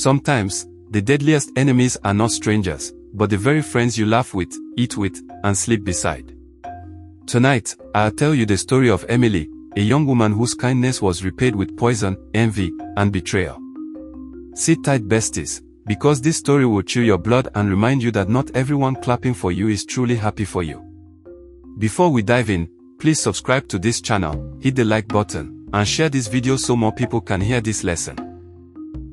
Sometimes, the deadliest enemies are not strangers, but the very friends you laugh with, eat with, and sleep beside. Tonight, I'll tell you the story of Emily, a young woman whose kindness was repaid with poison, envy, and betrayal. Sit tight, besties, because this story will chill your blood and remind you that not everyone clapping for you is truly happy for you. Before we dive in, please subscribe to this channel, hit the like button, and share this video so more people can hear this lesson.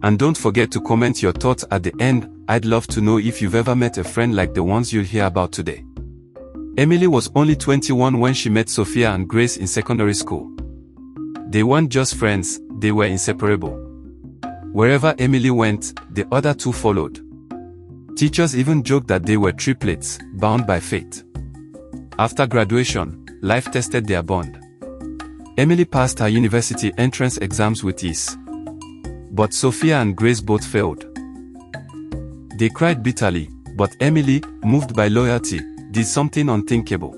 And don't forget to comment your thoughts at the end. I'd love to know if you've ever met a friend like the ones you'll hear about today. Emily was only 21 when she met Sophia and Grace in secondary school. They weren't just friends, they were inseparable. Wherever Emily went, the other two followed. Teachers even joked that they were triplets, bound by fate. After graduation, life tested their bond. Emily passed her university entrance exams with ease. But Sophia and Grace both failed. They cried bitterly, but Emily, moved by loyalty, did something unthinkable.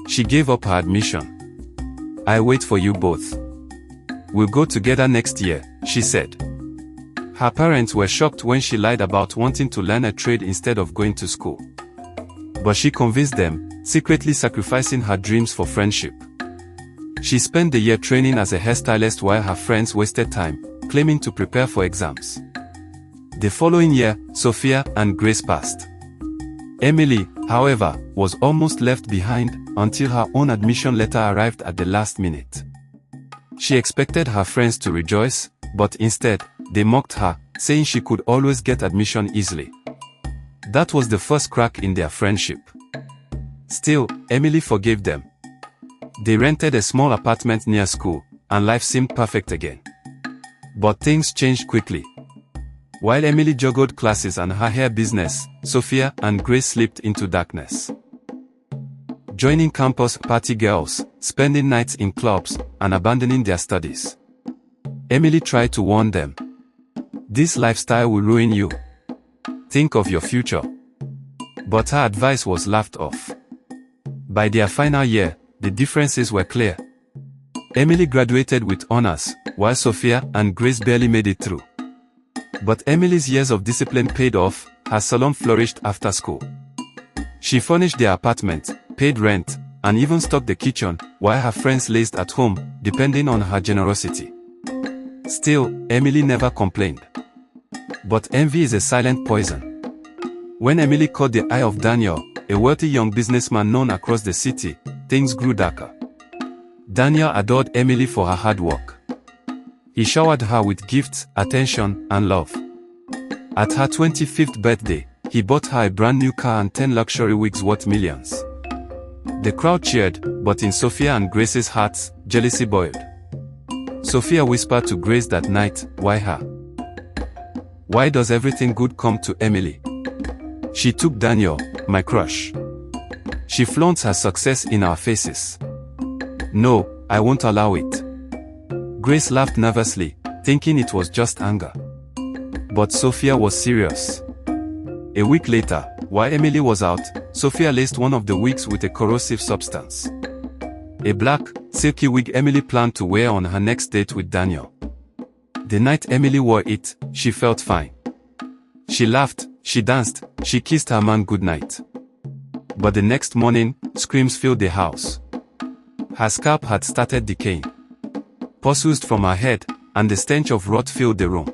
She gave up her admission. "I'll wait for you both. We'll go together next year," she said. Her parents were shocked when she lied about wanting to learn a trade instead of going to school. But she convinced them, secretly sacrificing her dreams for friendship. She spent the year training as a hairstylist while her friends wasted time, claiming to prepare for exams. The following year, Sophia and Grace passed. Emily, however, was almost left behind until her own admission letter arrived at the last minute. She expected her friends to rejoice, but instead, they mocked her, saying she could always get admission easily. That was the first crack in their friendship. Still, Emily forgave them. They rented a small apartment near school, and life seemed perfect again. But things changed quickly. While Emily juggled classes and her hair business, Sophia and Grace slipped into darkness. Joining campus party girls, spending nights in clubs, and abandoning their studies. Emily tried to warn them. "This lifestyle will ruin you. Think of your future." But her advice was laughed off. By their final year, the differences were clear. Emily graduated with honors, while Sophia and Grace barely made it through. But Emily's years of discipline paid off. Her salon flourished after school. She furnished their apartment, paid rent, and even stocked the kitchen, while her friends lazed at home, depending on her generosity. Still, Emily never complained. But envy is a silent poison. When Emily caught the eye of Daniel, a wealthy young businessman known across the city, things grew darker. Daniel adored Emily for her hard work. He showered her with gifts, attention, and love. At her 25th birthday, he bought her a brand new car and 10 luxury wigs worth millions. The crowd cheered, but in Sophia and Grace's hearts, jealousy boiled. Sophia whispered to Grace that night, "Why her? Why does everything good come to Emily? She took Daniel, my crush. She flaunts her success in our faces. No, I won't allow it." Grace laughed nervously, thinking it was just anger. But Sophia was serious. A week later, while Emily was out, Sophia laced one of the wigs with a corrosive substance. A black, silky wig Emily planned to wear on her next date with Daniel. The night Emily wore it, she felt fine. She laughed, she danced, she kissed her man goodnight. But the next morning, screams filled the house. Her scalp had started decaying. Pus oozed from her head, and the stench of rot filled the room.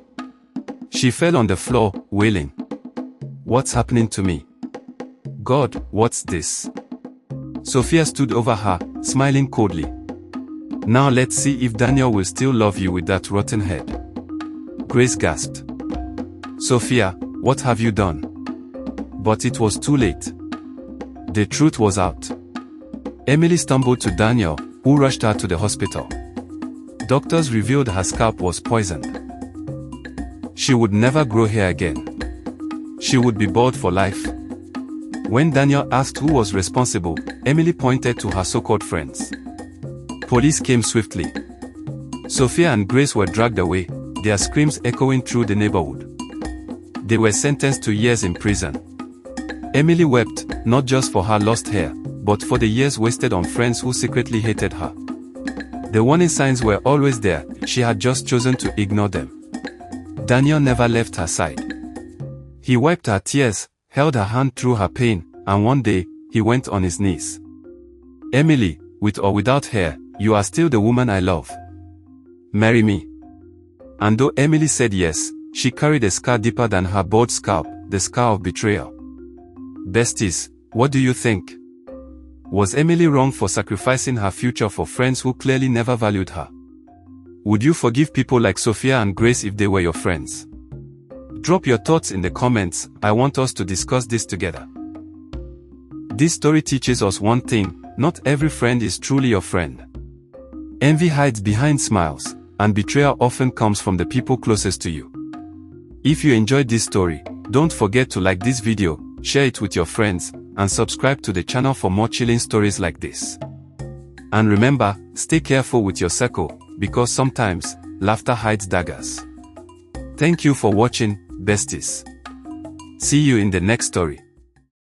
She fell on the floor, wailing. "What's happening to me? God, what's this?" Sophia stood over her, smiling coldly. "Now let's see if Daniel will still love you with that rotten head." Grace gasped. "Sophia, what have you done?" But it was too late. The truth was out. Emily stumbled to Daniel, who rushed her to the hospital. Doctors revealed her scalp was poisoned. She would never grow hair again. She would be bald for life. When Daniel asked who was responsible, Emily pointed to her so-called friends. Police came swiftly. Sophia and Grace were dragged away, their screams echoing through the neighborhood. They were sentenced to years in prison. Emily wept, not just for her lost hair, but for the years wasted on friends who secretly hated her. The warning signs were always there, she had just chosen to ignore them. Daniel never left her side. He wiped her tears, held her hand through her pain, and one day, he went on his knees. Emily, with or without hair, you are still the woman I love. Marry me. And though Emily said yes, she carried a scar deeper than her bald scalp, the scar of betrayal. Besties, what do you think? Was Emily wrong for sacrificing her future for friends who clearly never valued her? Would you forgive people like Sophia and Grace if they were your friends? Drop your thoughts in the comments. I want us to discuss this together. This story teaches us one thing: not every friend is truly your friend. Envy hides behind smiles, and betrayal often comes from the people closest to you. If you enjoyed this story, don't forget to like this video, share it with your friends, and subscribe to the channel for more chilling stories like this. And remember, stay careful with your circle, because sometimes, laughter hides daggers. Thank you for watching, besties. See you in the next story.